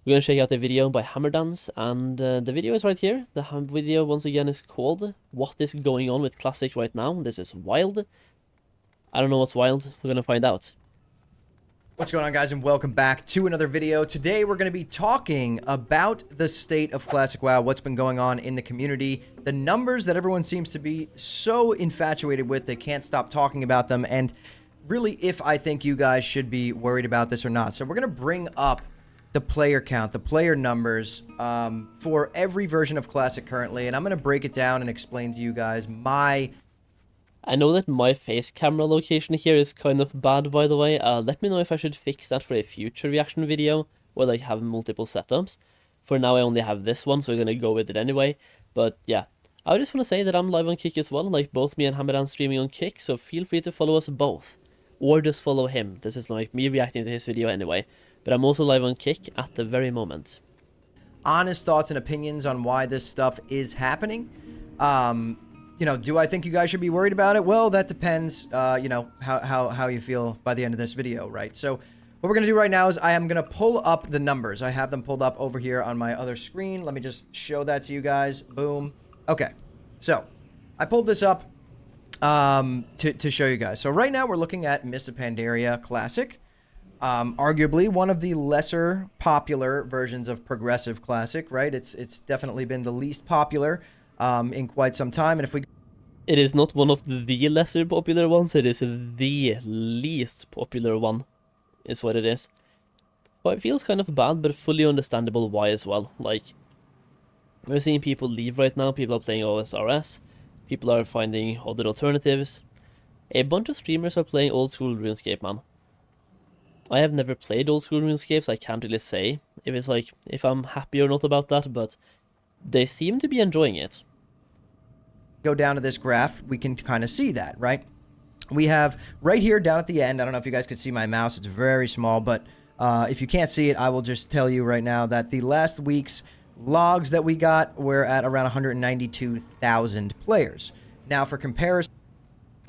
We're gonna check out the video by Hammerdance, and the video is right here. The video once again is called "What is going on with Classic right now? This is wild." I don't know what's wild. We're gonna find out. What's going on, guys, and welcome back to another video. Today we're going to be talking about the state of Classic WoW, what's been going on in the community, the numbers that everyone seems to be so infatuated with they can't stop talking about them, and really if I think you guys should be worried about this or not. So we're going to bring up the player count, the player numbers for every version of Classic currently, and I'm going to break it down and explain to you guys I know that my face camera location here is kind of bad, by the way. Let me know if I should fix that for a future reaction video where I have multiple setups. For now, I only have this one, so we're gonna go with it anyway. But yeah, I just want to say that I'm live on Kick as well, like both me and Hammerdan streaming on Kick, so feel free to follow us both. Or just follow him. This is like me reacting to his video anyway. But I'm also live on Kick at the very moment. honest thoughts and opinions on why this stuff is happening. You know, do I think you guys should be worried about it? Well, that depends, you know, how you feel by the end of this video, right? So what we're going to do right now is I am going to pull up the numbers. I have them pulled up over here on my other screen. Let me just show that to you guys. Boom. Okay. So I pulled this up to show you guys. So right now we're looking at Mists of Pandaria Classic. Arguably one of the lesser popular versions of Progressive Classic, right? It's definitely been the least popular in quite some time. And if we... It is not one of the lesser popular ones, it is the least popular one, is what it is. Well, it feels kind of bad, but fully understandable why as well. Like, we're seeing people leave right now, people are playing OSRS, people are finding other alternatives. A bunch of streamers are playing old school RuneScape, man. I have never played old school RuneScape, so I can't really say if it's like, if I'm happy or not about that, but they seem to be enjoying it. Go down to this graph, we can kind of see that, right? We have right here down at the end, I don't know if you guys could see my mouse, it's very small, but if you can't see it, I will just tell you right now that the last week's logs that we got were at around 192,000 players. Now, for comparison...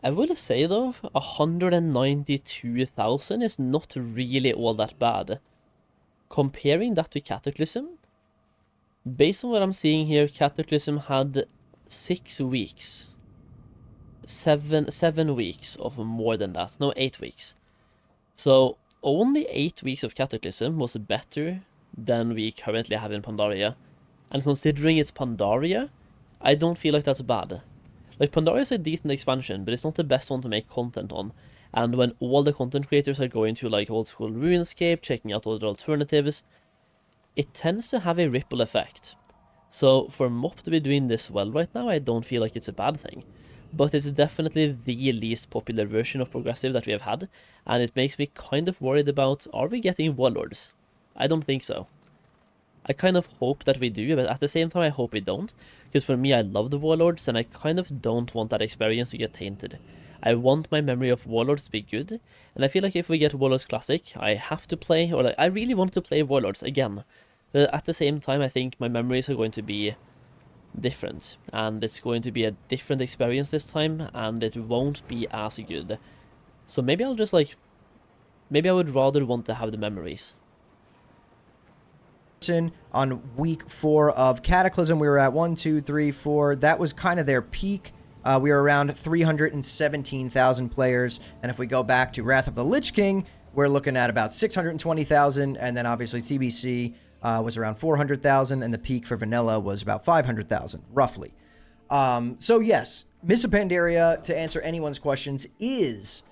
I will say though, 192,000 is not really all that bad. Comparing that to Cataclysm, based on what I'm seeing here, Cataclysm had 6 weeks. 7 weeks of more than that. No, 8 weeks. So, only 8 weeks of Cataclysm was better than we currently have in Pandaria. And considering it's Pandaria, I don't feel like that's bad. Like, Pandaria is a decent expansion, but it's not the best one to make content on. And when all the content creators are going to like old school RuneScape, checking out other alternatives, it tends to have a ripple effect. So for MOP to be doing this well right now, I don't feel like it's a bad thing. But it's definitely the least popular version of Progressive that we have had, and it makes me kind of worried about, are we getting Warlords? I don't think so. I kind of hope that we do, but at the same time I hope we don't, because for me I love the Warlords, and I kind of don't want that experience to get tainted. I want my memory of Warlords to be good, and I feel like if we get Warlords Classic, I have to play, or like, I really want to play Warlords again. But at the same time, I think my memories are going to be different, and it's going to be a different experience this time, and it won't be as good. So maybe I'll just like, maybe I would rather want to have the memories. On week 4 of Cataclysm, we were at 1, 2, 3, 4. That was kind of their peak. We were around 317,000 players, and if we go back to Wrath of the Lich King, we're looking at about 620,000, and then obviously TBC was around 400,000, and the peak for Vanilla was about 500,000, roughly. So yes, Mists of Pandaria, to answer anyone's questions, is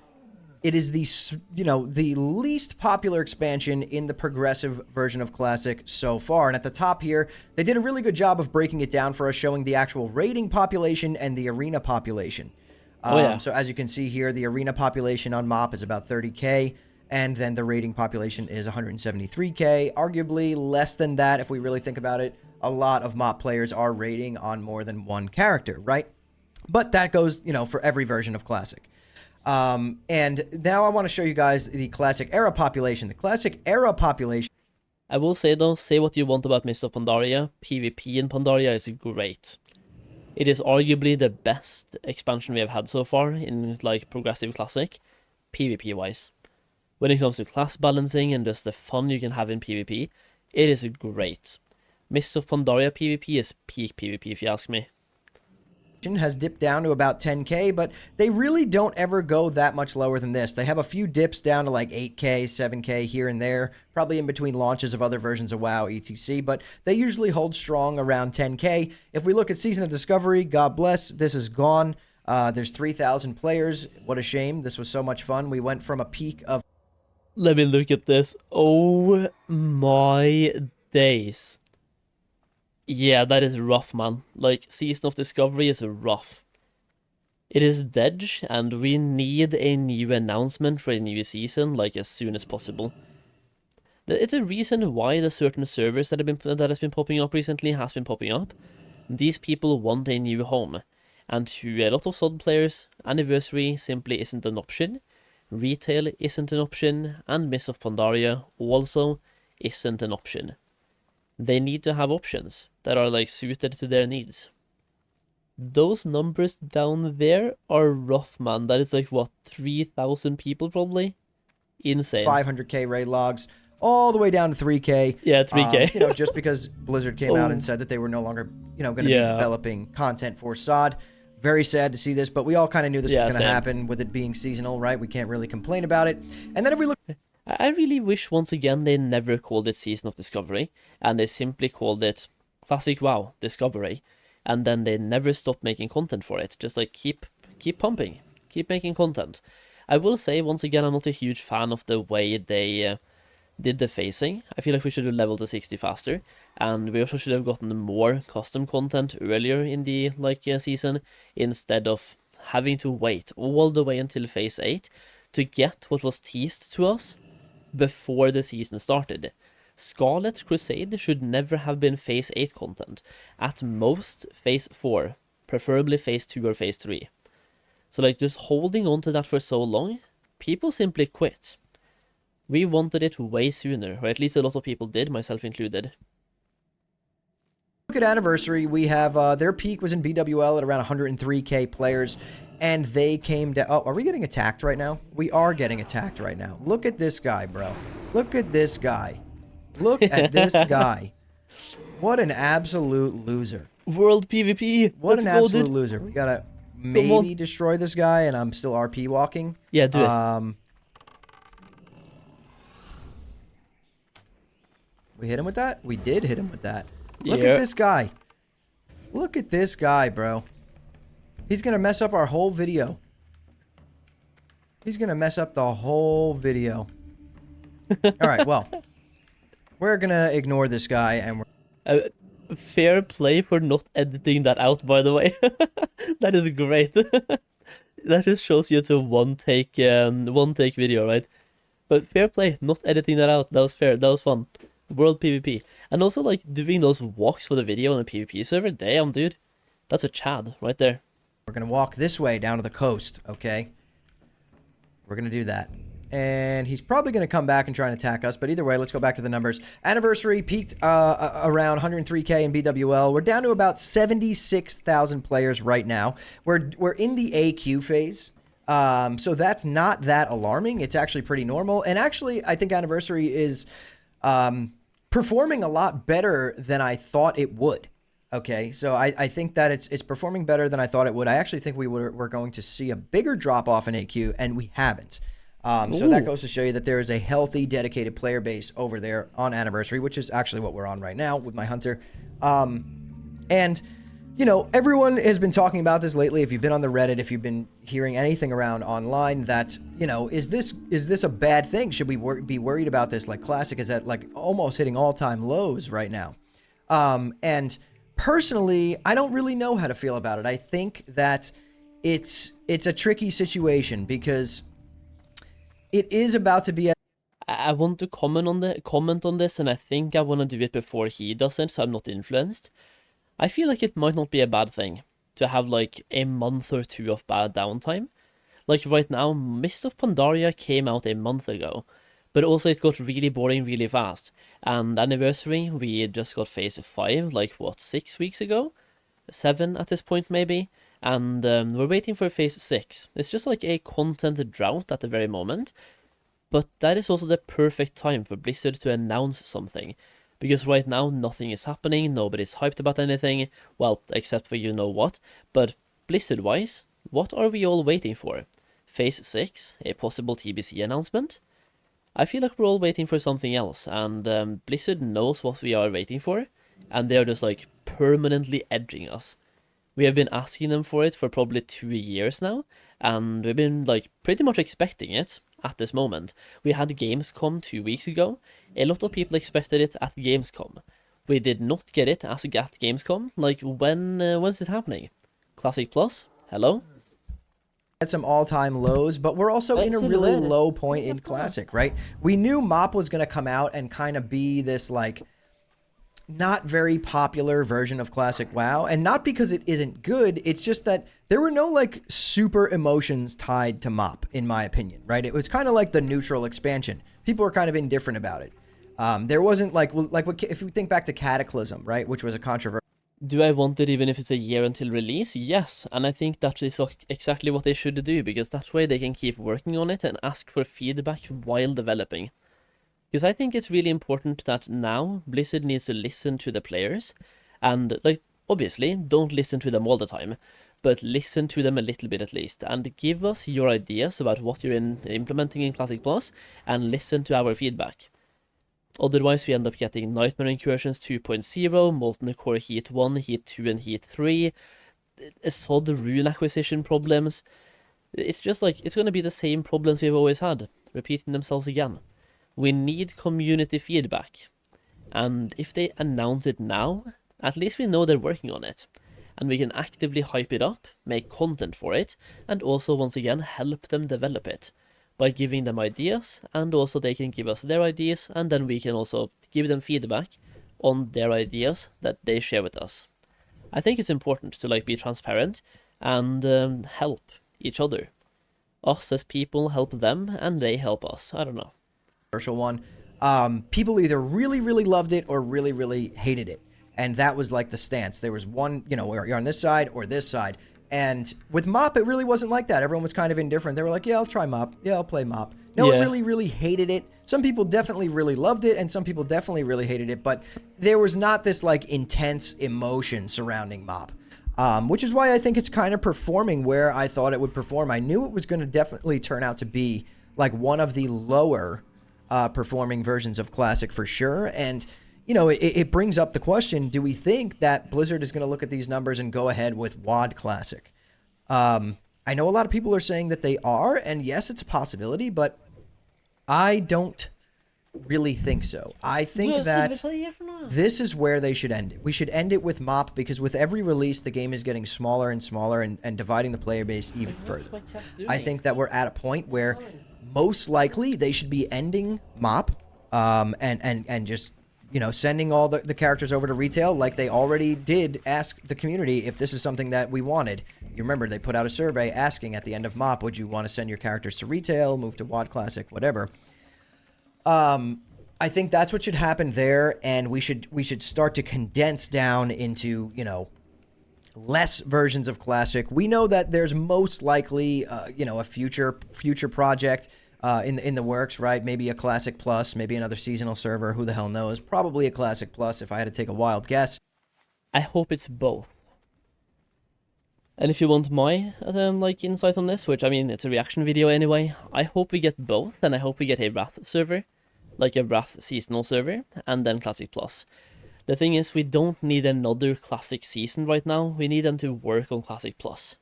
the, you know, the least popular expansion in the Progressive version of Classic so far. And at the top here, they did a really good job of breaking it down for us, showing the actual raiding population and the arena population. So as you can see here, the arena population on MOP is about 30k. And then the raiding population is 173k, arguably less than that if we really think about it. A lot of MOP players are raiding on more than one character, right? But that goes, you know, for every version of Classic. And now I want to show you guys the Classic era population. The Classic era population... I will say though, say what you want about Mists of Pandaria, PvP in Pandaria is great. It is arguably the best expansion we have had so far in like Progressive Classic, PvP wise. When it comes to class balancing and just the fun you can have in PvP, It is great. Mists of Pandaria PvP is peak PvP if you ask me. Has dipped down to about 10k, but they really don't ever go that much lower than this. They have a few dips down to like 8k, 7k here and there, probably in between launches of other versions of WoW, etc. But they usually hold strong around 10k. If we look at Season of Discovery, God bless, this is gone. There's 3,000 players. What a shame. This was so much fun. We went from a peak of... Let me look at this. Oh my days. Yeah, that is rough, man. Like, Season of Discovery is rough. It is dead, and we need a new announcement for a new season, like, as soon as possible. It's a reason why the certain servers that has been popping up recently has been popping up. These people want a new home, and to a lot of SOD players, Anniversary simply isn't an option, Retail isn't an option, and Mists of Pandaria also isn't an option. They need to have options that are like suited to their needs. Those numbers down there are rough, man. That is like, what, 3,000 people probably? Insane. 500k raid logs, all the way down to 3k. Yeah, 3k. You know, just because Blizzard came out and said that they were no longer, you know, going to be developing content for SOD. Very sad to see this, but we all kind of knew this was going to happen with it being seasonal, right? We can't really complain about it. And then if we look... I really wish, once again, they never called it Season of Discovery, and they simply called it Classic WoW Discovery, and then they never stopped making content for it. Just like, keep pumping, keep making content. I will say, once again, I'm not a huge fan of the way they did the phasing. I feel like we should have leveled to 60 faster, and we also should have gotten more custom content earlier in the season, instead of having to wait all the way until Phase 8 to get what was teased to us before the season started. Scarlet Crusade should never have been Phase 8 content. At most, Phase 4. Preferably Phase 2 or Phase 3. So like, just holding on to that for so long, people simply quit. We wanted it way sooner, or at least a lot of people did, myself included. Look at Anniversary, we have, their peak was in BWL at around 103k players, and they came down... Oh, are we getting attacked right now? We are getting attacked right now. Look at this guy, bro. Look at this guy. Look at this guy. What an absolute loser. World PvP. What an absolute loser. We gotta maybe destroy this guy, and I'm still RP walking. Yeah, do it. We hit him with that? We did hit him with that. Look at this guy. Look at this guy, bro. He's gonna mess up our whole video. He's gonna mess up the whole video. Alright, well. We're gonna ignore this guy, and we're... fair play for not editing that out, by the way. That is great. That just shows you it's a one take video, right? But fair play, not editing that out. That was fair. That was fun. World PvP. And also, like, doing those walks for the video on a PvP server. Damn, dude. That's a Chad right there. We're going to walk this way down to the coast, okay? We're going to do that. And he's probably going to come back and try and attack us. But either way, let's go back to the numbers. Anniversary peaked around 103k in BWL. We're down to about 76,000 players right now. We're in the AQ phase. So that's not that alarming. It's actually pretty normal. And actually, I think Anniversary is... performing a lot better than I thought it would. Okay, so I think that it's performing better than I thought it would. I actually think we're going to see a bigger drop off in AQ, and we haven't. So that goes to show you that there is a healthy, dedicated player base over there on Anniversary, which is actually what we're on right now with my Hunter. And you know, everyone has been talking about this lately. If you've been on the Reddit, if you've been hearing anything around online, that, you know, is this a bad thing? Should we be worried about this? Like, Classic is at like almost hitting all-time lows right now. And personally, I don't really know how to feel about it. I think that it's a tricky situation because it is about to be. I want to comment on this, and I think I want to do it before he does it, so I'm not influenced. I feel like it might not be a bad thing to have like a month or two of bad downtime. Like right now, Mist of Pandaria came out a month ago, but also it got really boring really fast. And Anniversary, we just got Phase 5, like what, 6 weeks ago? 7 at this point maybe? And we're waiting for Phase 6. It's just like a content drought at the very moment. But that is also the perfect time for Blizzard to announce something. Because right now, nothing is happening, nobody's hyped about anything, well, except for you know what, but Blizzard-wise, what are we all waiting for? Phase 6, a possible TBC announcement? I feel like we're all waiting for something else, and Blizzard knows what we are waiting for, and they're just like permanently edging us. We have been asking them for it for probably 2 years now, and we've been like pretty much expecting it at this moment. We had Gamescom 2 weeks ago. A lot of people expected it at Gamescom. We did not get it as at Gamescom. Like, when's it happening? Classic Plus? Hello? At some all-time lows, but we're also in a really low point in Classic, right? We knew MOP was going to come out and kind of be this, like, not very popular version of Classic WoW, and not because it isn't good, it's just that there were no, like, super emotions tied to MOP, in my opinion, right? It was kind of like the neutral expansion. People were kind of indifferent about it. There wasn't, like if we think back to Cataclysm, right, which was a controversy. Do I want it even if it's a year until release? Yes, and I think that is exactly what they should do, because that way they can keep working on it and ask for feedback while developing. Because I think it's really important that now Blizzard needs to listen to the players, and, like, obviously, don't listen to them all the time, but listen to them a little bit at least, and give us your ideas about what you're implementing in Classic Plus, and listen to our feedback. Otherwise, we end up getting Nightmare Incursions 2.0, Molten Core Heat 1, Heat 2, and Heat 3, SOD rune acquisition problems. It's just like, it's going to be the same problems we've always had, repeating themselves again. We need community feedback, and if they announce it now, at least we know they're working on it, and we can actively hype it up, make content for it, and also once again help them develop it by giving them ideas, and also they can give us their ideas, and then we can also give them feedback on their ideas that they share with us. I think it's important to, like, be transparent and help each other. Us as people help them, and they help us. I don't know. One. People either really, really loved it or really, really hated it. And that was like the stance. There was one, you know, you're on this side or this side. And with MOP, it really wasn't like that. Everyone was kind of indifferent. They were like, yeah, I'll try MOP. Yeah, I'll play MOP. No one really, really hated it. Some people definitely really loved it, and some people definitely really hated it. But there was not this, like, intense emotion surrounding MOP. Which is why I think it's kind of performing where I thought it would perform. I knew it was going to definitely turn out to be, like, one of the lower performing versions of Classic for sure. And, you know, it brings up the question, do we think that Blizzard is going to look at these numbers and go ahead with WoD Classic? I know a lot of people are saying that they are, and yes, it's a possibility, but I don't really think so. I think that this is where they should end it. We should end it with MOP, because with every release, the game is getting smaller and smaller and dividing the player base even further. I think that we're at a point where most likely they should be ending MOP and just, you know, sending all the characters over to retail, like they already did ask the community if this is something that we wanted. You remember they put out a survey asking at the end of MOP, would you want to send your characters to retail, move to WoD Classic, whatever. I think that's what should happen there, and we should start to condense down into, you know, less versions of Classic. We know that there's most likely, you know, a future project in the works, right? Maybe a Classic Plus, maybe another seasonal server. Who the hell knows? Probably a Classic Plus, if I had to take a wild guess. I hope it's both. And if you want my like insight on this, which I mean it's a reaction video anyway, I hope we get both, and I hope we get a Wrath server, like a Wrath seasonal server, and then Classic Plus. The thing is, we don't need another Classic season right now. We need them to work on Classic Plus.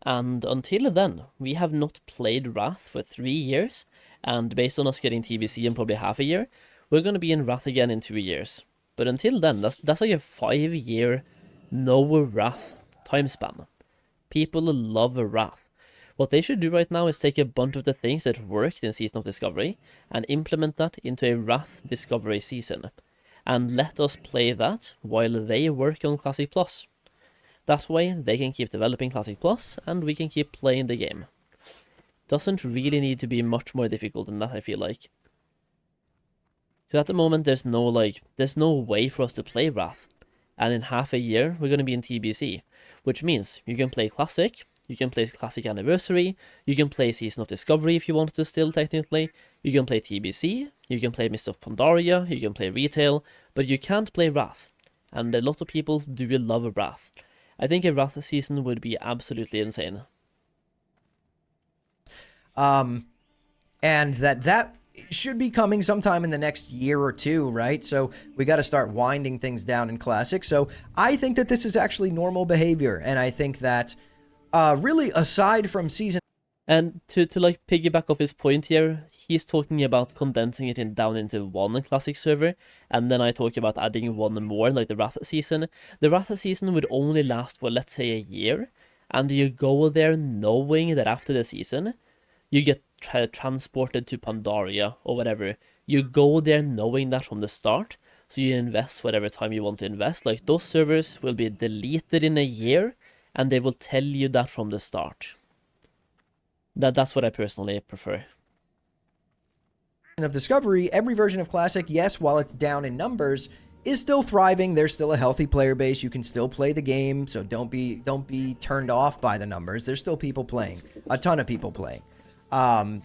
And until then, we have not played Wrath for 3 years, and based on us getting TBC in probably half a year, we're going to be in Wrath again in 2 years. But until then, that's like a 5-year no Wrath time span. People love Wrath. What they should do right now is take a bunch of the things that worked in Season of Discovery and implement that into a Wrath Discovery season, and let us play that while they work on Classic Plus. That way, they can keep developing Classic Plus, and we can keep playing the game. Doesn't really need to be much more difficult than that, I feel like. Because at the moment, there's no way for us to play Wrath. And in half a year, we're going to be in TBC. Which means you can play Classic, you can play Classic Anniversary, you can play Season of Discovery if you want to still, technically. You can play TBC, You can play Mist of Pandaria, you can play Retail, but you can't play Wrath. And a lot of people do love Wrath. I think a Wrath season would be absolutely insane. And that should be coming sometime in the next year or two, right? So we got to start winding things down in Classic. So I think that this is actually normal behavior, and I think that really aside from season. And to like piggyback off his point here, he's talking about condensing it down into one Classic server, and then I talk about adding one more, like the Wrath season. The Wrath season would only last for, let's say, a year, and you go there knowing that after the season, you get transported to Pandaria or whatever. You go there knowing that from the start, so you invest whatever time you want to invest. Like, those servers will be deleted in a year, and they will tell you that from the start. That's what I personally prefer. Of Discovery, every version of Classic, yes, while it's down in numbers, is still thriving. There's still a healthy player base. You can still play the game, so don't be turned off by the numbers. There's still people playing, a ton of people playing.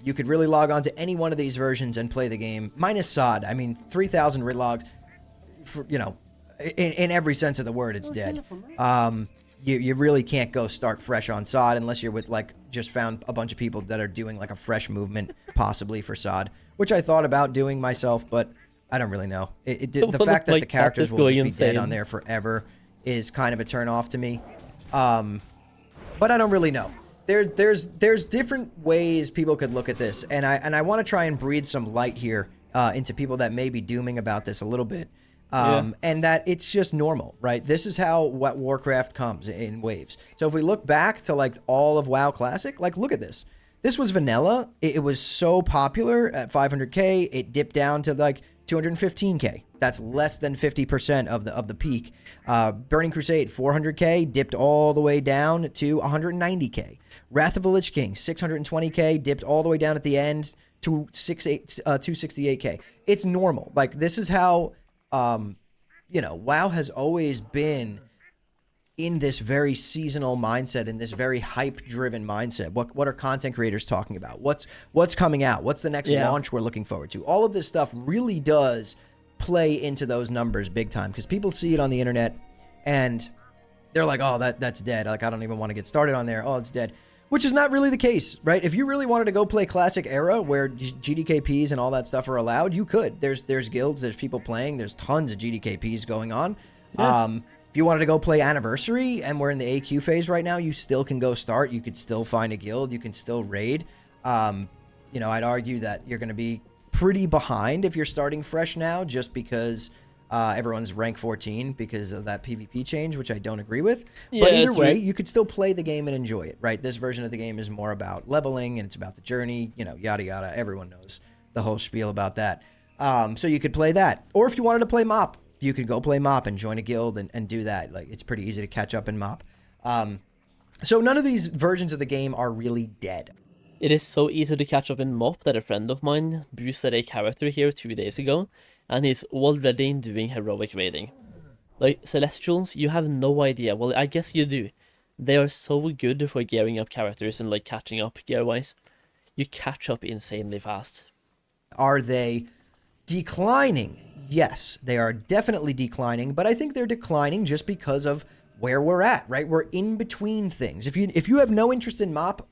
You could really log on to any one of these versions and play the game, minus SOD. I mean, 3,000 writ logs, for, you know, in every sense of the word, it's dead. You really can't go start fresh on SOD unless you're with, like, just found a bunch of people that are doing, like, a fresh movement, possibly for SOD, which I thought about doing myself, but I don't really know. The fact that the characters will just be dead on there forever is kind of a turn off to me. But I don't really know. There's different ways people could look at this, and I want to try and breathe some light here into people that may be dooming about this a little bit. And that it's just normal, right? This is how Warcraft comes in waves. So if we look back to, like, all of WoW Classic, like, look at this. This was vanilla. It was so popular at 500k. It dipped down to, like, 215k. That's less than 50% of the peak. Burning Crusade, 400k, dipped all the way down to 190k. Wrath of the Lich King, 620k, dipped all the way down at the end to 268k. It's normal. Like, this is how... you know, WoW has always been in this very seasonal mindset, in this very hype-driven mindset. What are content creators talking about? What's coming out? What's the next launch we're looking forward to? All of this stuff really does play into those numbers big time, because people see it on the internet and they're like, oh, that's dead. Like, I don't even want to get started on there. Oh, it's dead. Which is not really the case, right? If you really wanted to go play Classic Era, where GDKPs and all that stuff are allowed, you could. There's guilds, there's people playing, there's tons of GDKPs going on. Yeah. If you wanted to go play Anniversary, and we're in the AQ phase right now, you still can go start. You could still find a guild. You can still raid. You know, I'd argue that you're going to be pretty behind if you're starting fresh now, just because... everyone's rank 14 because of that PvP change, which I don't agree with. Yeah, but either way, you could still play the game and enjoy it, right? This version of the game is more about leveling, and it's about the journey, you know, yada, yada. Everyone knows the whole spiel about that. So you could play that. Or if you wanted to play MoP, you could go play MoP and join a guild and do that. Like, it's pretty easy to catch up in MoP. So none of these versions of the game are really dead. It is so easy to catch up in MoP that a friend of mine boosted a character here 2 days ago, and he's already doing heroic raiding. Like, Celestials, you have no idea. Well, I guess you do. They are so good for gearing up characters and, like, catching up gear-wise. You catch up insanely fast. Are they declining? Yes, they are definitely declining, but I think they're declining just because of where we're at, right? We're in between things. If you have no interest in MoP,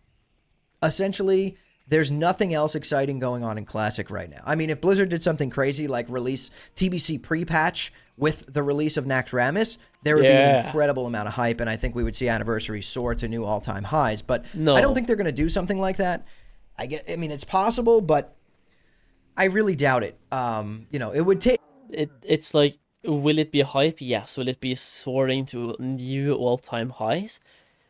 essentially... there's nothing else exciting going on in Classic right now. I mean, if Blizzard did something crazy like release TBC pre-patch with the release of Naxxramas, there would be an incredible amount of hype, and I think we would see Anniversary soar to new all-time highs. But no. I don't think they're going to do something like that. I mean, it's possible, but I really doubt it. You know, it would take... It's like, will it be hype? Yes. Will it be soaring to new all-time highs?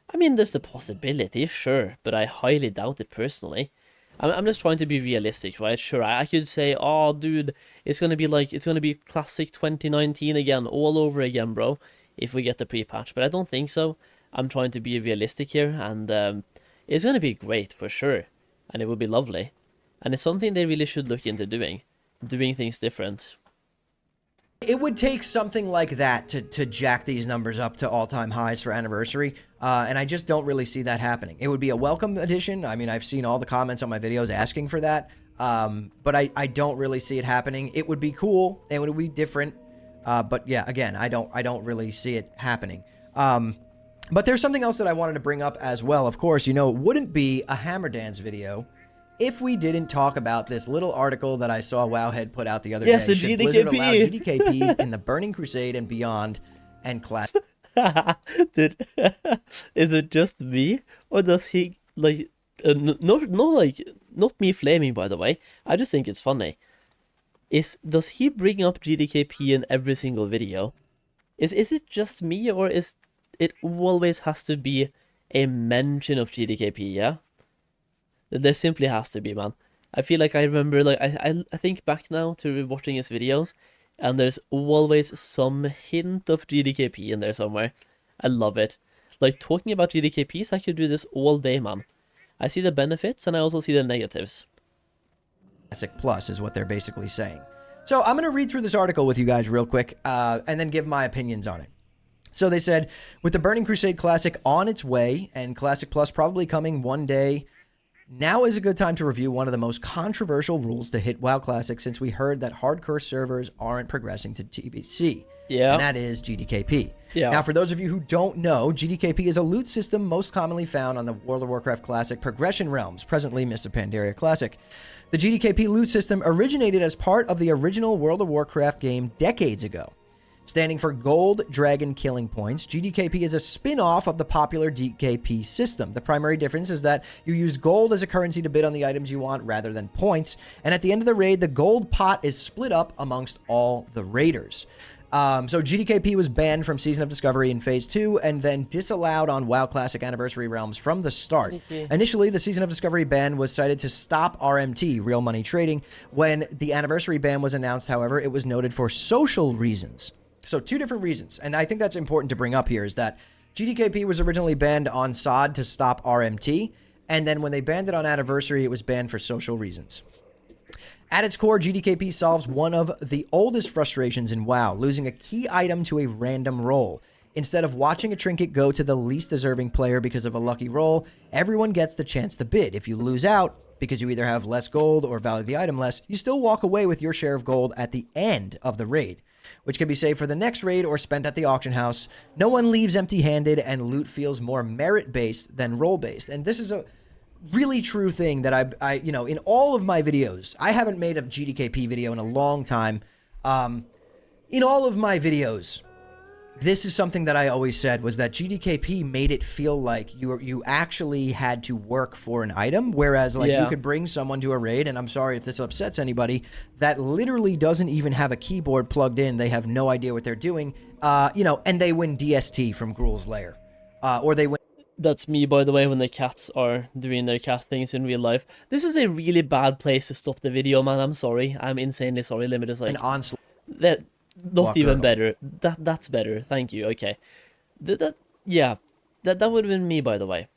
I mean, there's the possibility, sure, but I highly doubt it personally. I'm just trying to be realistic, right? Sure, I could say, oh, dude, it's going to be Classic 2019 again, all over again, bro, if we get the pre-patch. But I don't think so. I'm trying to be realistic here, and it's going to be great, for sure. And it will be lovely. And it's something they really should look into doing things different. It would take something like that to jack these numbers up to all-time highs for Anniversary, and I just don't really see that happening. It would be a welcome addition. I mean, I've seen all the comments on my videos asking for that, But I don't really see it happening. It would be cool. It would be different. But yeah, again, I don't really see it happening. But there's something else that I wanted to bring up as well. Of course, you know, it wouldn't be a Hammer Dance video if we didn't talk about this little article that I saw Wowhead put out the other day. The Should Blizzard allow GDKP. GDKPs in the Burning Crusade and beyond and Clash? Dude, is it just me, or does he like? Not me flaming, by the way. I just think it's funny. Does he bring up GDKP in every single video? Is it just me, or is it always has to be a mention of GDKP? Yeah, there simply has to be, man. I feel like I remember, like I think back now to watching his videos, and there's always some hint of GDKP in there somewhere. I love it. Like, talking about GDKPs, I could do this all day, man. I see the benefits, and I also see the negatives. Classic Plus is what they're basically saying. So I'm going to read through this article with you guys real quick, and then give my opinions on it. So they said, with the Burning Crusade Classic on its way, and Classic Plus probably coming one day, now is a good time to review one of the most controversial rules to hit WoW Classic, since we heard that hardcore servers aren't progressing to TBC. Yeah. And that is GDKP. Yeah. Now, for those of you who don't know, GDKP is a loot system most commonly found on the World of Warcraft Classic progression realms, presently Mists of Pandaria Classic. The GDKP loot system originated as part of the original World of Warcraft game decades ago. Standing for Gold Dragon Killing Points, GDKP is a spin-off of the popular DKP system. The primary difference is that you use gold as a currency to bid on the items you want rather than points, and at the end of the raid, the gold pot is split up amongst all the raiders. So GDKP was banned from Season of Discovery in Phase 2 and then disallowed on WoW Classic Anniversary realms from the start. Initially, the Season of Discovery ban was cited to stop RMT, real money trading. When the Anniversary ban was announced, however, it was noted for social reasons. So 2 different reasons, and I think that's important to bring up here, is that GDKP was originally banned on SOD to stop RMT, and then when they banned it on Anniversary, it was banned for social reasons. At its core, GDKP solves one of the oldest frustrations in WoW, losing a key item to a random roll. Instead of watching a trinket go to the least deserving player because of a lucky roll, everyone gets the chance to bid. If you lose out, because you either have less gold or value the item less, you still walk away with your share of gold at the end of the raid, which can be saved for the next raid or spent at the auction house. No one leaves empty-handed, and loot feels more merit-based than role-based. And this is a really true thing that I you know, in all of my videos, I haven't made a GDKP video in a long time. In all of my videos, this is something that I always said, was that GDKP made it feel like you actually had to work for an item, whereas like you could bring someone to a raid, and I'm sorry if this upsets anybody, that literally doesn't even have a keyboard plugged in. They have no idea what they're doing, you know, and they win DST from Gruul's Lair, or they win. That's me, by the way, when the cats are doing their cat things in real life. This is a really bad place to stop the video, man. I'm sorry. I'm insanely sorry. Limit is like... An onslaught. That, not even better. That's better. Thank you. Okay. Yeah. That would have been me, by the way.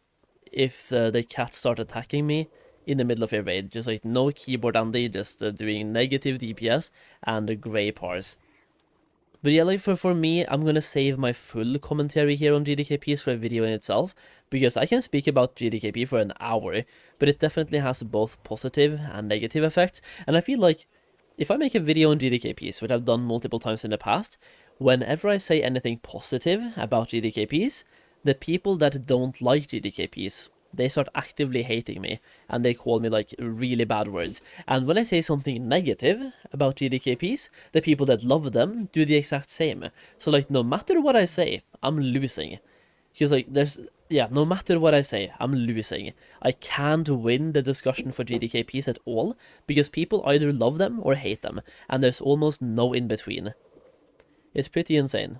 If the cats start attacking me in the middle of a raid. Just like no keyboard Andy, just doing negative DPS and grey pars. But yeah, like for me, I'm gonna save my full commentary here on GDKPs for a video in itself, because I can speak about GDKP for an hour, but it definitely has both positive and negative effects, and I feel like if I make a video on GDKPs, which I've done multiple times in the past, whenever I say anything positive about GDKPs, the people that don't like GDKPs, they start actively hating me, and they call me like really bad words. And when I say something negative about GDKPs, the people that love them do the exact same. So like, no matter what I say, I'm losing. Because like, no matter what I say, I'm losing. I can't win the discussion for GDKPs at all, because people either love them or hate them, and there's almost no in between. It's pretty insane.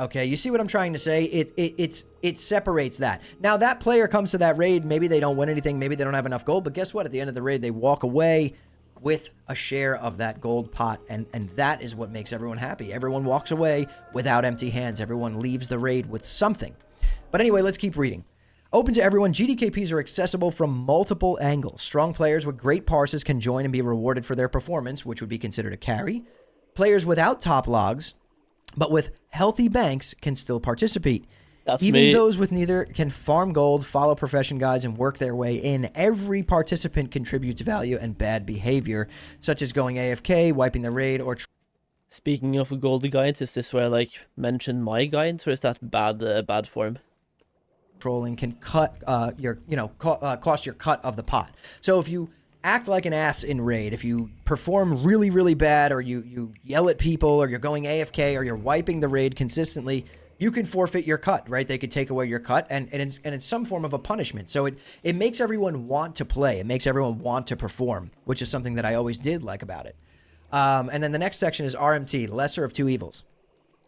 Okay, you see what I'm trying to say? It separates that. Now, that player comes to that raid, maybe they don't win anything, maybe they don't have enough gold, but guess what? At the end of the raid, they walk away with a share of that gold pot, and that is what makes everyone happy. Everyone walks away without empty hands. Everyone leaves the raid with something. But anyway, let's keep reading. Open to everyone, GDKPs are accessible from multiple angles. Strong players with great parses can join and be rewarded for their performance, which would be considered a carry. Players without top logs, but with healthy banks, can still participate. That's Even me. those with neither can farm gold, follow profession guides, and work their way in. Every participant contributes value and bad behavior, such as going AFK, wiping the raid, or Speaking of gold guides, is this where I like mention my guides, or is that bad form? trolling can cut cost your cut of the pot. So if you act like an ass in raid, if you perform really, really bad, or you yell at people, or you're going AFK, or you're wiping the raid consistently, you can forfeit your cut, right? They could take away your cut, and it's some form of a punishment. So it makes everyone want to play. It makes everyone want to perform, which is something that I always did like about it. And then the next section is RMT, lesser of two evils.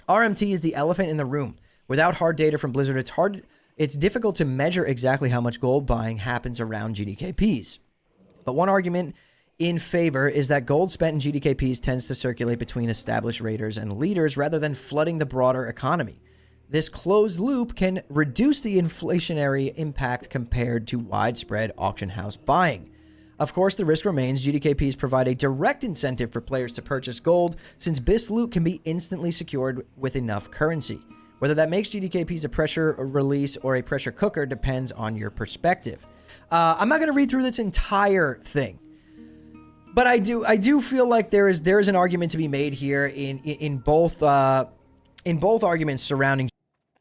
RMT is the elephant in the room. Without hard data from Blizzard, it's difficult to measure exactly how much gold buying happens around GDKPs. But one argument in favor is that gold spent in GDKPs tends to circulate between established raiders and leaders rather than flooding the broader economy. This closed loop can reduce the inflationary impact compared to widespread auction house buying. Of course, the risk remains. GDKPs provide a direct incentive for players to purchase gold, since BIS loot can be instantly secured with enough currency. Whether that makes GDKPs a pressure release or a pressure cooker depends on your perspective. I'm not going to read through this entire thing, but I do feel like there is an argument to be made here in both arguments surrounding.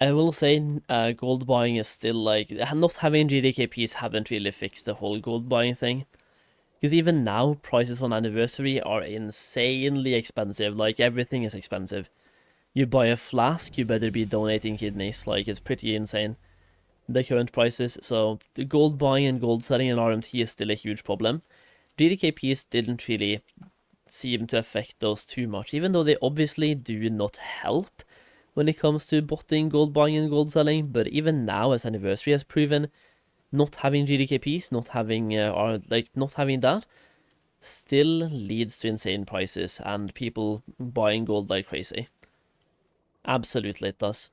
I will say gold buying is still like, not having GDKPs haven't really fixed the whole gold buying thing. Because even now, prices on Anniversary are insanely expensive. Like, everything is expensive. You buy a flask, you better be donating kidneys. Like, it's pretty insane, the current prices. So, the gold buying and gold selling in RMT is still a huge problem. GDKPs didn't really seem to affect those too much, even though they obviously do not help when it comes to botting gold buying and gold selling. But even now, as Anniversary has proven, not having GDKPs, not having that, still leads to insane prices and people buying gold like crazy. Absolutely it does.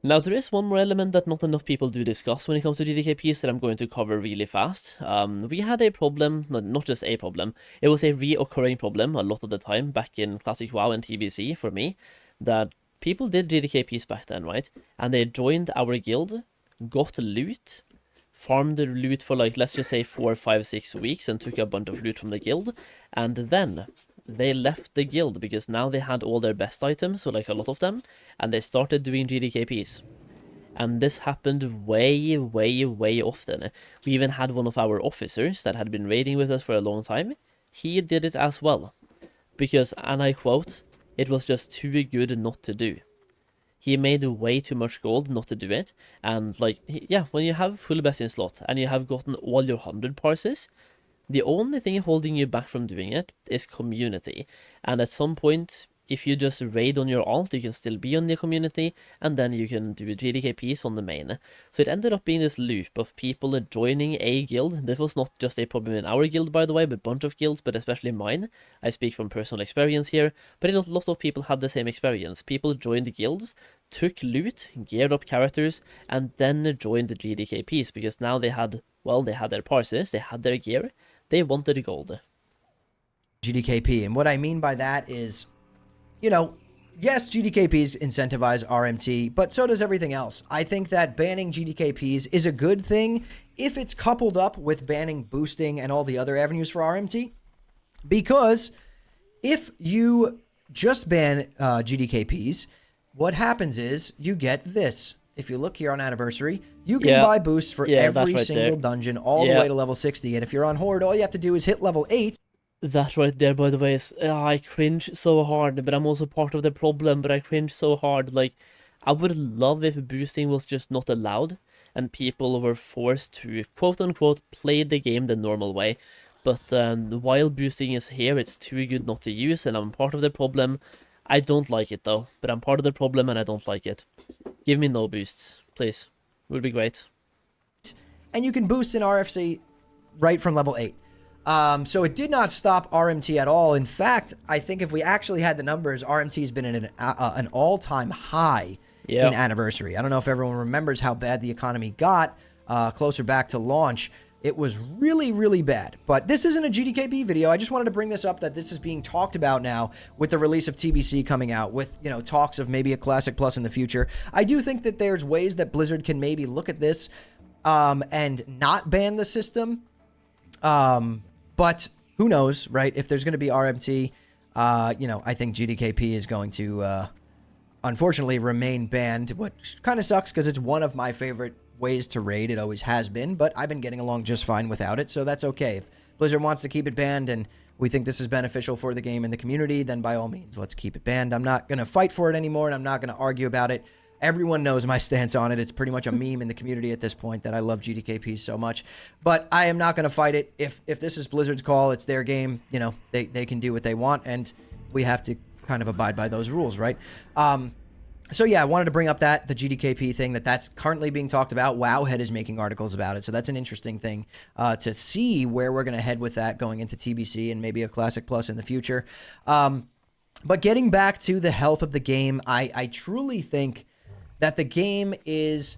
Now, there is one more element that not enough people do discuss when it comes to GDKPs that I'm going to cover really fast. We had a problem, not just a problem, it was a reoccurring problem a lot of the time back in Classic WoW and TBC for me, that people did GDKPs back then, right? And they joined our guild, got loot, farmed the loot for like, let's just say 4, 5, 6 weeks and took a bunch of loot from the guild, and then they left the guild because now they had all their best items, so like a lot of them, and they started doing GDKPs. And this happened way, way, way often. We even had one of our officers that had been raiding with us for a long time. He did it as well. Because, and I quote, it was just too good not to do. He made way too much gold not to do it, and like, yeah, when you have full best in slot, and you have gotten all your 100 parses, the only thing holding you back from doing it is community, and at some point, if you just raid on your alt, you can still be on the community, and then you can do GDKPs on the main. So it ended up being this loop of people joining a guild. This was not just a problem in our guild, by the way, but a bunch of guilds, but especially mine. I speak from personal experience here, but a lot of people had the same experience. People joined the guilds, took loot, geared up characters, and then joined the GDKPs, because now they had, well, they had their parses, they had their gear, they wanted gold. GDKP, and what I mean by that is, you know, yes, GDKPs incentivize RMT, but so does everything else. I think that banning GDKPs is a good thing if it's coupled up with banning boosting and all the other avenues for RMT. Because if you just ban GDKPs, what happens is you get this. If you look here on Anniversary, you can buy boosts for every single dungeon all the way to level 60. And if you're on Horde, all you have to do is hit level 8. That right there, by the way, is, I cringe so hard, but I'm also part of the problem, but I cringe so hard. Like, I would love if boosting was just not allowed, and people were forced to, quote-unquote, play the game the normal way. But while boosting is here, it's too good not to use, and I'm part of the problem. I don't like it, though, but I'm part of the problem, and I don't like it. Give me no boosts, please. It would be great. And you can boost in RFC right from level 8. So it did not stop RMT at all. In fact, I think if we actually had the numbers, RMT has been in an all-time high in Anniversary. I don't know if everyone remembers how bad the economy got closer back to launch. It was really, really bad. But this isn't a GDKP video. I just wanted to bring this up, that this is being talked about now with the release of TBC coming out, with, you know, talks of maybe a Classic Plus in the future. I do think that there's ways that Blizzard can maybe look at this and not ban the system. But who knows, right? If there's going to be RMT, you know, I think GDKP is going to, unfortunately, remain banned, which kind of sucks because it's one of my favorite ways to raid. It always has been, but I've been getting along just fine without it, so that's okay. If Blizzard wants to keep it banned and we think this is beneficial for the game and the community, then by all means, let's keep it banned. I'm not going to fight for it anymore, and I'm not going to argue about it. Everyone knows my stance on it. It's pretty much a meme in the community at this point that I love GDKP so much. But I am not going to fight it. If this is Blizzard's call, it's their game. You know, they can do what they want, and we have to kind of abide by those rules, right? So yeah, I wanted to bring up the GDKP thing, that's currently being talked about. Wowhead is making articles about it, so that's an interesting thing to see where we're going to head with that going into TBC and maybe a Classic Plus in the future. But getting back to the health of the game, I truly think that the game is,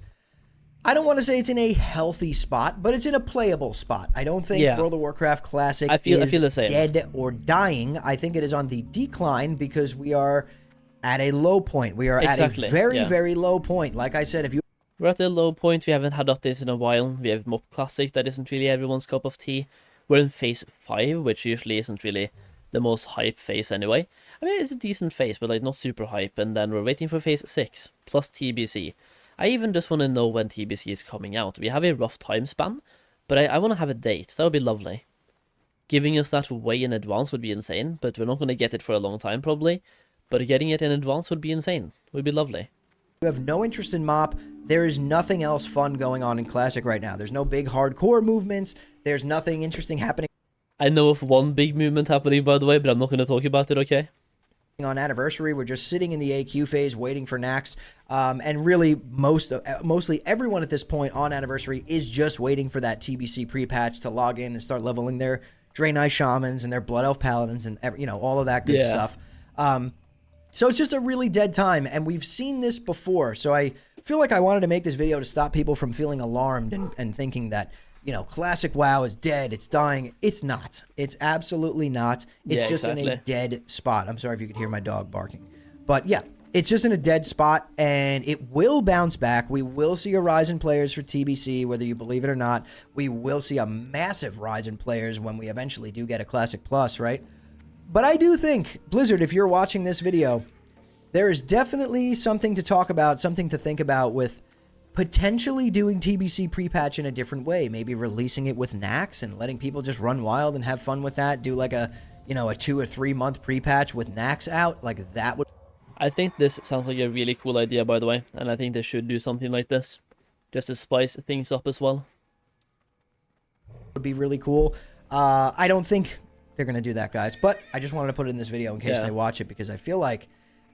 I don't want to say it's in a healthy spot, but it's in a playable spot. I don't think World of Warcraft Classic I feel the same. Dead or dying. I think it is on the decline because we are at a low point. We are at a very, very low point. Like I said, we're at a low point. We haven't had updates in a while. We have MOP Classic that isn't really everyone's cup of tea. We're in phase 5, which usually isn't really the most hype phase anyway. I mean, it's a decent phase, but like not super hype. And then we're waiting for phase 6 plus TBC. I even just want to know when TBC is coming out. We have a rough time span, but I want to have a date. That would be lovely. Giving us that way in advance would be insane, but we're not going to get it for a long time probably. But getting it in advance would be insane. Would be lovely. You have no interest in MOP. There is nothing else fun going on in Classic right now. There's no big hardcore movements. There's nothing interesting happening. I know of one big movement happening, by the way, but I'm not going to talk about it, okay? On Anniversary, we're just sitting in the AQ phase waiting for Nax. And really, mostly everyone at this point on Anniversary is just waiting for that TBC pre-patch to log in and start leveling their Draenei Shamans and their Blood Elf Paladins and, you know, all of that good stuff. So it's just a really dead time, and we've seen this before. So I feel like I wanted to make this video to stop people from feeling alarmed and thinking that, you know, Classic WoW is dead, it's dying. It's not. It's absolutely not. It's just in a dead spot. I'm sorry if you could hear my dog barking. But yeah, it's just in a dead spot, and it will bounce back. We will see a rise in players for TBC, whether you believe it or not. We will see a massive rise in players when we eventually do get a Classic Plus, right? But I do think, Blizzard, if you're watching this video, there is definitely something to talk about, something to think about with potentially doing TBC pre-patch in a different way. Maybe releasing it with Nax and letting people just run wild and have fun with that. Do like a, you know, a 2 or 3 month pre-patch with Nax out. Like that would... I think this sounds like a really cool idea, by the way. And I think they should do something like this. Just to spice things up as well. Would be really cool. I don't think they're going to do that, guys. But I just wanted to put it in this video in case they watch it, because I feel like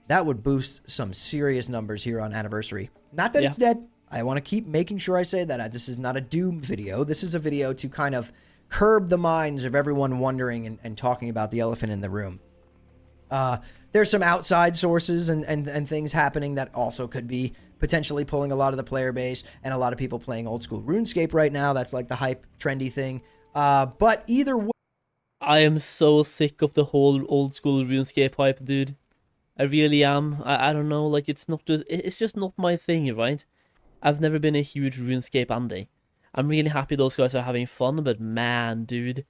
that would boost some serious numbers here on Anniversary. Not that it's dead. I want to keep making sure I say that. This is not a doom video. This is a video to kind of curb the minds of everyone wondering and talking about the elephant in the room. There's some outside sources and things happening that also could be potentially pulling a lot of the player base, and a lot of people playing old school RuneScape right now. That's like the hype, trendy thing. But either way, I am so sick of the whole old school RuneScape hype, dude. I really am. I don't know, like it's just not my thing, right? I've never been a huge RuneScape Andy. I'm really happy those guys are having fun, but man, dude,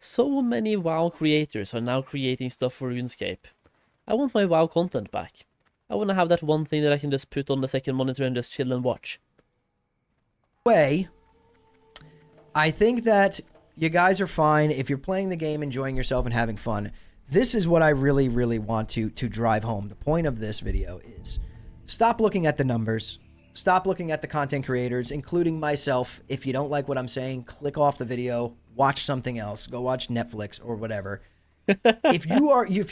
so many WoW creators are now creating stuff for RuneScape. I want my WoW content back. I want to have that one thing that I can just put on the second monitor and just chill and watch. I think that you guys are fine if you're playing the game, enjoying yourself and having fun. This is what I really, really want to drive home. The point of this video is stop looking at the numbers. Stop looking at the content creators, including myself. If you don't like what I'm saying, click off the video, watch something else, go watch Netflix or whatever. If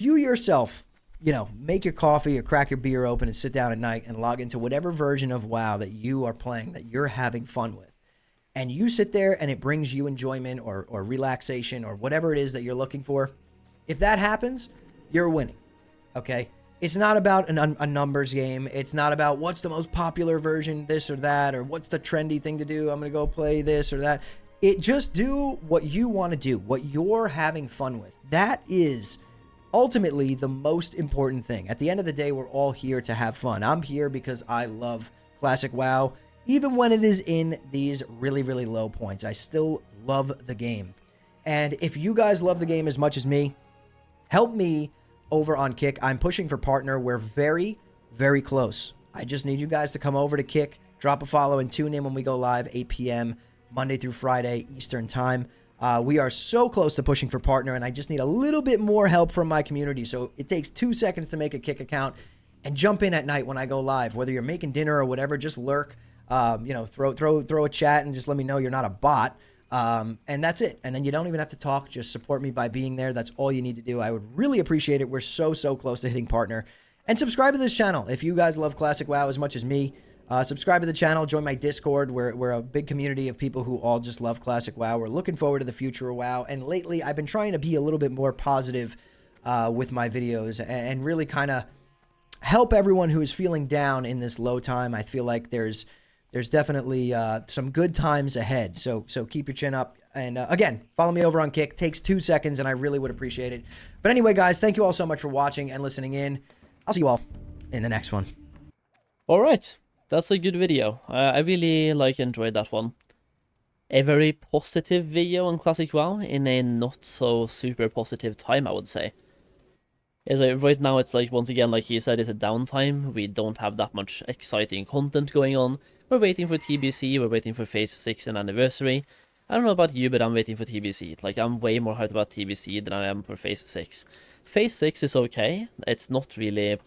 you yourself, you know, make your coffee or crack your beer open and sit down at night and log into whatever version of WoW that you are playing, that you're having fun with, and you sit there and it brings you enjoyment or relaxation or whatever it is that you're looking for, if that happens, you're winning, okay? It's not about a numbers game. It's not about what's the most popular version, this or that, or what's the trendy thing to do. I'm going to go play this or that. just do what you want to do, what you're having fun with. That is ultimately the most important thing. At the end of the day, we're all here to have fun. I'm here because I love Classic WoW. Even when it is in these really, really low points, I still love the game. And if you guys love the game as much as me, help me over on Kick. I'm pushing for partner. We're very, very close. I just need you guys to come over to Kick, drop a follow, and tune in when we go live 8 p.m. Monday through Friday Eastern Time. We are so close to pushing for partner, and I just need a little bit more help from my community. So it takes 2 seconds to make a Kick account and jump in at night when I go live. Whether you're making dinner or whatever, just lurk. Throw a chat and just let me know you're not a bot. And that's it. And then you don't even have to talk. Just support me by being there. That's all you need to do. I would really appreciate it. We're so close to hitting partner. And subscribe to this channel. If you guys love Classic WoW as much as me, subscribe to the channel. Join my Discord. We're a big community of people who all just love Classic WoW. We're looking forward to the future of WoW. And lately, I've been trying to be a little bit more positive with my videos and really kind of help everyone who is feeling down in this low time. I feel like there's definitely some good times ahead. So keep your chin up. And again, follow me over on Kick. Takes 2 seconds, and I really would appreciate it. But anyway, guys, thank you all so much for watching and listening in. I'll see you all in the next one. All right, that's a good video. I really enjoyed that one. A very positive video on Classic WoW in a not so super positive time, I would say. Right now it's once again, like he said, it's a downtime. We don't have that much exciting content going on. We're waiting for TBC, we're waiting for Phase 6 and Anniversary. I don't know about you, but I'm waiting for TBC. I'm way more hyped about TBC than I am for Phase 6. Phase 6 is okay. It's not really...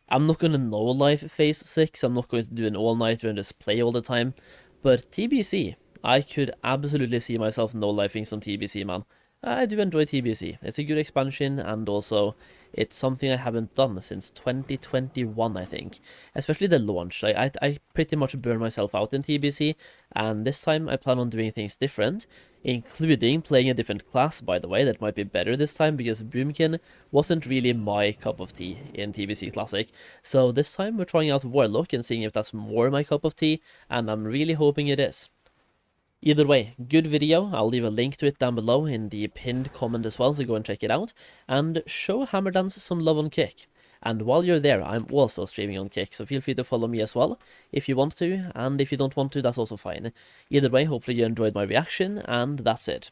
I'm not going to no-life Phase 6. I'm not going to do an all-nighter and just play all the time. But TBC, I could absolutely see myself no-lifing some TBC, man. I do enjoy TBC. It's a good expansion, and also it's something I haven't done since 2021, I think. Especially the launch. I pretty much burned myself out in TBC, and this time I plan on doing things different, including playing a different class, by the way, that might be better this time, because Boomkin wasn't really my cup of tea in TBC Classic. So this time we're trying out Warlock and seeing if that's more my cup of tea, and I'm really hoping it is. Either way, good video. I'll leave a link to it down below in the pinned comment as well, so go and check it out. And show Hammerdance some love on Kick. And while you're there, I'm also streaming on Kick, so feel free to follow me as well, if you want to, and if you don't want to, that's also fine. Either way, hopefully you enjoyed my reaction, and that's it.